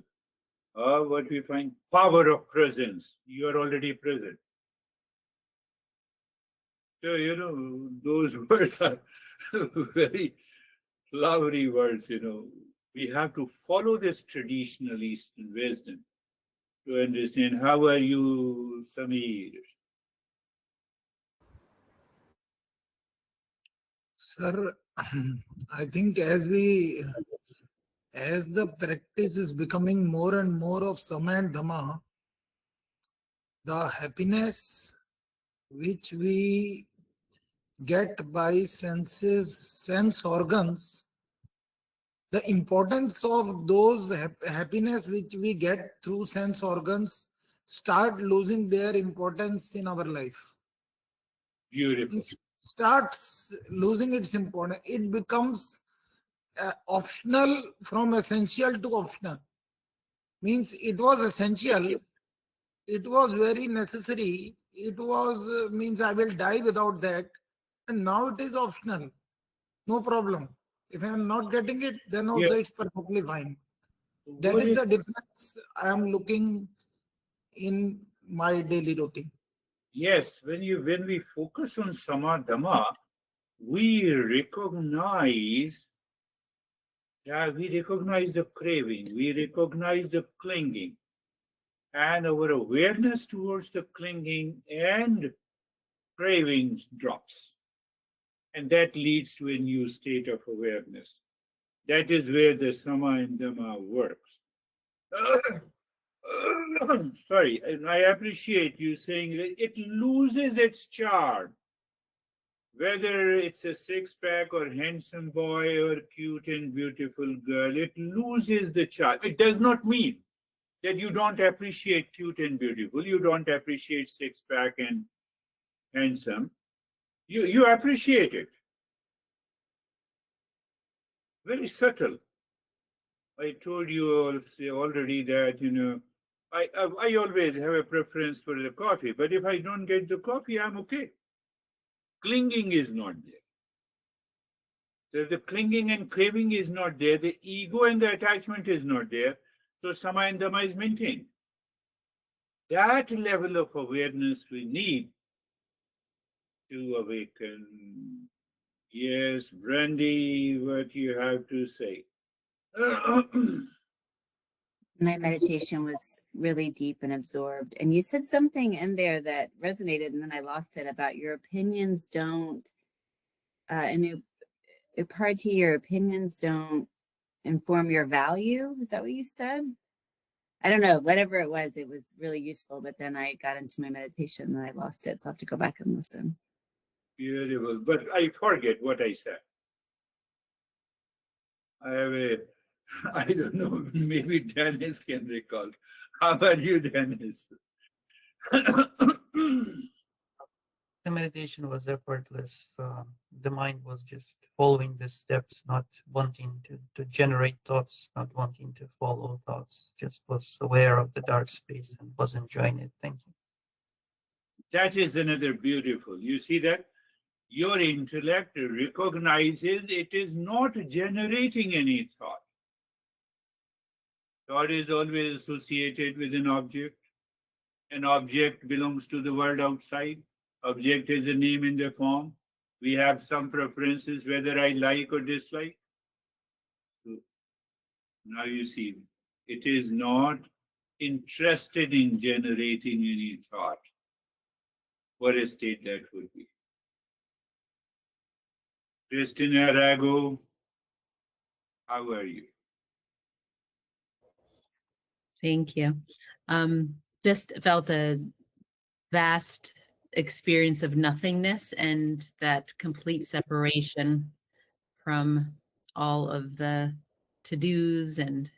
Speaker 1: what we find, power of presence. You are already present. So, those words are very flowery words, We have to follow this traditional Eastern wisdom to understand. How are you, Samir?
Speaker 9: Sir, I think as the practice is becoming more and more of Sama and Dhamma, the happiness which we get by sense organs, the importance of those happiness which we get through sense organs start losing their importance in our life.
Speaker 1: Beautiful.
Speaker 9: It starts losing its importance. It becomes optional from essential to optional. Means it was essential. It was very necessary. It was means I will die without that. And now it is optional. No problem. If I am not getting it, then also it's perfectly fine. That is the difference I am looking in my daily routine.
Speaker 1: Yes, when we focus on Sama Dhamma, we recognize the craving, we recognize the clinging, and our awareness towards the clinging and cravings drops. And that leads to a new state of awareness. That is where the Sama and Dhamma works. Sorry, and I appreciate you saying that it loses its charm. Whether it's a six-pack or handsome boy or cute and beautiful girl, it loses the charm. It does not mean that you don't appreciate cute and beautiful, you don't appreciate six-pack and handsome. You appreciate it. Very subtle. I told you already that, I always have a preference for the coffee, but if I don't get the coffee, I'm okay. Clinging is not there. So if the clinging and craving is not there, the ego and the attachment is not there, so Sama and Dhamma is maintained. That level of awareness we need to awaken. Yes, Brandy, what you have to say?
Speaker 5: My meditation was really deep and absorbed. And you said something in there that resonated, and then I lost it, about your opinions don't, and your party, your opinions don't inform your value. Is that what you said? I don't know, whatever it was really useful. But then I got into my meditation and I lost it. So I have to go back and listen.
Speaker 1: Beautiful, but I forget what I said. I don't know, maybe Dennis can recall. How about you, Dennis?
Speaker 2: the meditation was effortless. The mind was just following the steps, not wanting to generate thoughts, not wanting to follow thoughts, just was aware of the dark space and was enjoying it. Thank you.
Speaker 1: That is another beautiful. You see that? Your intellect recognizes it is not generating any thought. Thought is always associated with an object. An object belongs to the world outside. Object is a name in the form. We have some preferences whether I like or dislike. So now you see, it is not interested in generating any thought. What a state that would be. Christina Rago, how are you?
Speaker 6: Thank you. Just felt a vast experience of nothingness and that complete separation from all of the to-dos and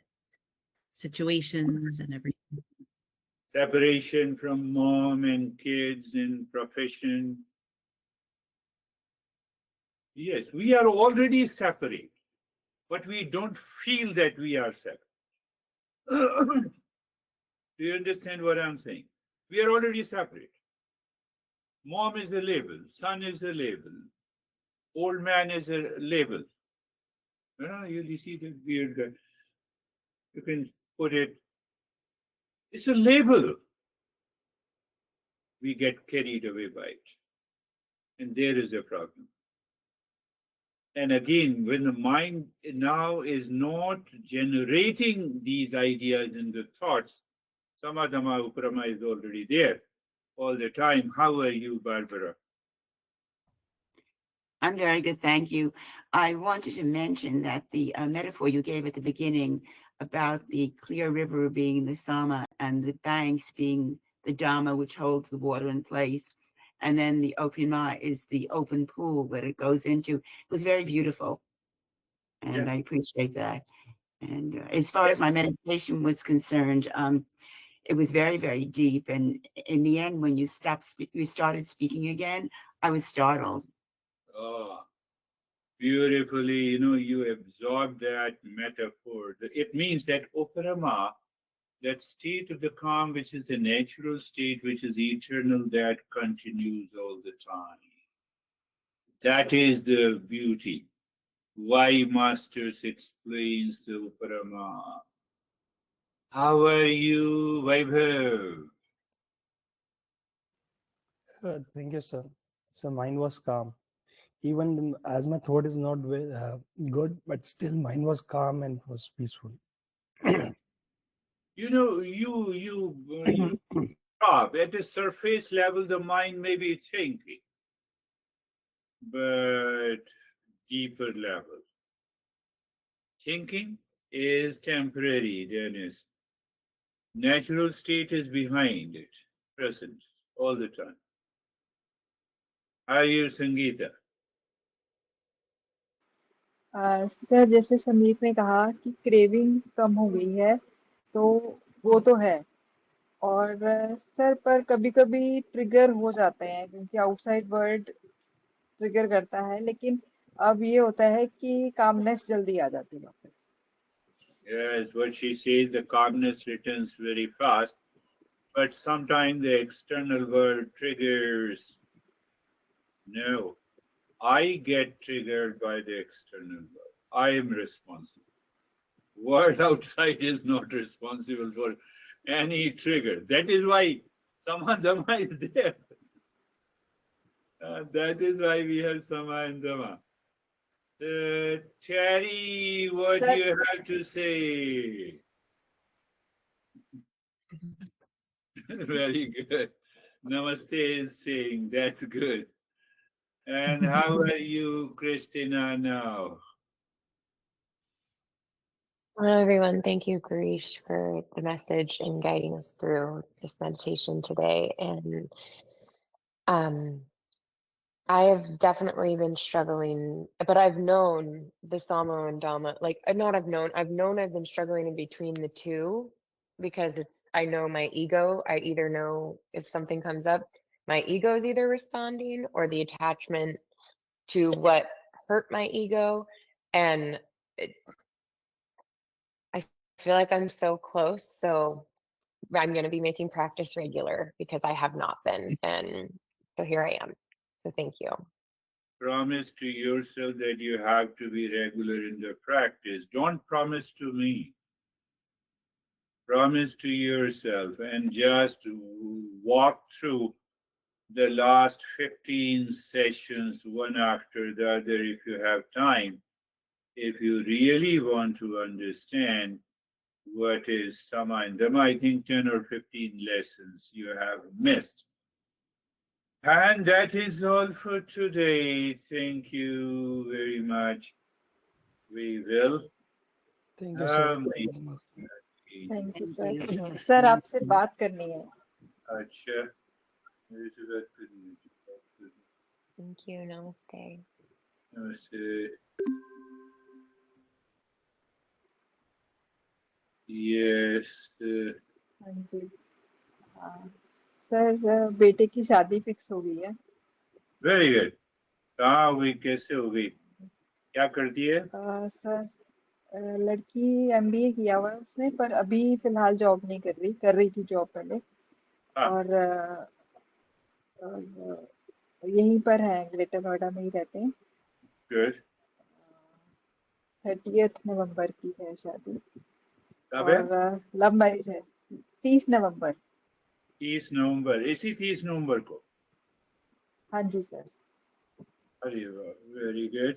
Speaker 6: situations and everything.
Speaker 1: Separation from mom and kids and profession. Yes, we are already separate, but we don't feel that we are separate. Do you understand what I'm saying? We are already separate. Mom is a label, son is a label, old man is a label. You see that weird guy. You can put it, it's a label. We get carried away by it. And there is a problem. And again, when the mind now is not generating these ideas and the thoughts, samadhama uparama is already there all the time. How are you, Barbara?
Speaker 8: I'm very good, thank you. I wanted to mention that the metaphor you gave at the beginning about the clear river being the sama and the banks being the dharma, which holds the water in place, and then the open mind is the open pool that it goes into. It was very beautiful, and
Speaker 1: Yeah.
Speaker 8: I appreciate that. And as far as my meditation was concerned, it was very, very deep. And in the end, when you started speaking again, I was startled.
Speaker 1: Oh, beautifully, you absorb that metaphor. It means that uparama, that state of the calm, which is the natural state, which is eternal, that continues all the time. That is the beauty. Why Masters explains the uparama. How are you, Vaibhav?
Speaker 7: Thank you, sir. So mine was calm. Even as my thought is not good, but still mine was calm and was peaceful.
Speaker 1: You stop at the surface level, the mind may be thinking, but deeper level. Thinking is temporary, Dennis. Natural state is behind it, present all the time. How are you, Sangeeta?
Speaker 10: Sir जैसे संदीप ने कहा कि craving कम हो गई है तो वो तो है और सर पर कभी कभी ट्रिगर हो जाते हैं क्योंकि आउटसाइड वर्ल्ड ट्रिगर करता है लेकिन अब ये होता है कि कामनेस जल्दी आ जाती है वापस.
Speaker 1: Yes, what she says, the calmness returns very fast, but sometimes the external world triggers. No, I get triggered by the external world. I am responsible. World outside is not responsible for any trigger. That is why samadhama is there. That is why we have sama and dhamma. Terry, what do you have to say? Very good. Namaste is saying that's good. And how are you, Christina, now?
Speaker 11: Hello, everyone. Thank you, Girish, for the message and guiding us through this meditation today. And I have definitely been struggling, but I've known the Samo and Dhamma, I've known I've been struggling in between the two because I know my ego. I either know if something comes up, my ego is either responding or the attachment to what hurt my ego. And I feel like I'm so close. So I'm going to be making practice regular because I have not been. And so here I am. So thank you.
Speaker 1: Promise to yourself that you have to be regular in the practice. Don't promise to me. Promise to yourself and just walk through the last 15 sessions one after the other if you have time. If you really want to understand what is Sama and Dhamma, I think 10 or 15 lessons you have missed. And that is all for today. Thank you very much. We will.
Speaker 7: Thank you, sir.
Speaker 10: Thank you
Speaker 5: Thank
Speaker 10: sir
Speaker 5: you.
Speaker 10: Sir आपसे बात करनी है
Speaker 1: अच्छा मेरे से बात करनी है
Speaker 11: Thank you. Namaste.
Speaker 1: नमस्ते यस
Speaker 10: हाँ जी सर बेटे की शादी फिक्स हो गई है
Speaker 1: वेरी गुड कहाँ हो गई कैसे हो गई क्या करती है
Speaker 10: सर लड़की एमबीए किया हुआ है उसने पर अभी फिलहाल जॉब नहीं कर रही थी जॉब पहले
Speaker 1: हाँ
Speaker 10: और यहीं पर है ग्रेटर नोएडा में ही रहते हैं
Speaker 1: गुड
Speaker 10: 30 नवंबर की है शादी
Speaker 1: कब है
Speaker 10: और लव मैरिज है 30 नवंबर
Speaker 1: 30 नवंबर इसी 30 नवंबर को
Speaker 10: हाँ जी सर
Speaker 1: अरे वाह वेरी गुड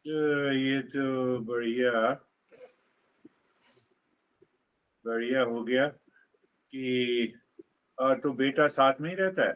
Speaker 1: ये तो बढ़िया बढ़िया हो गया कि और तो बेटा साथ में ही रहता है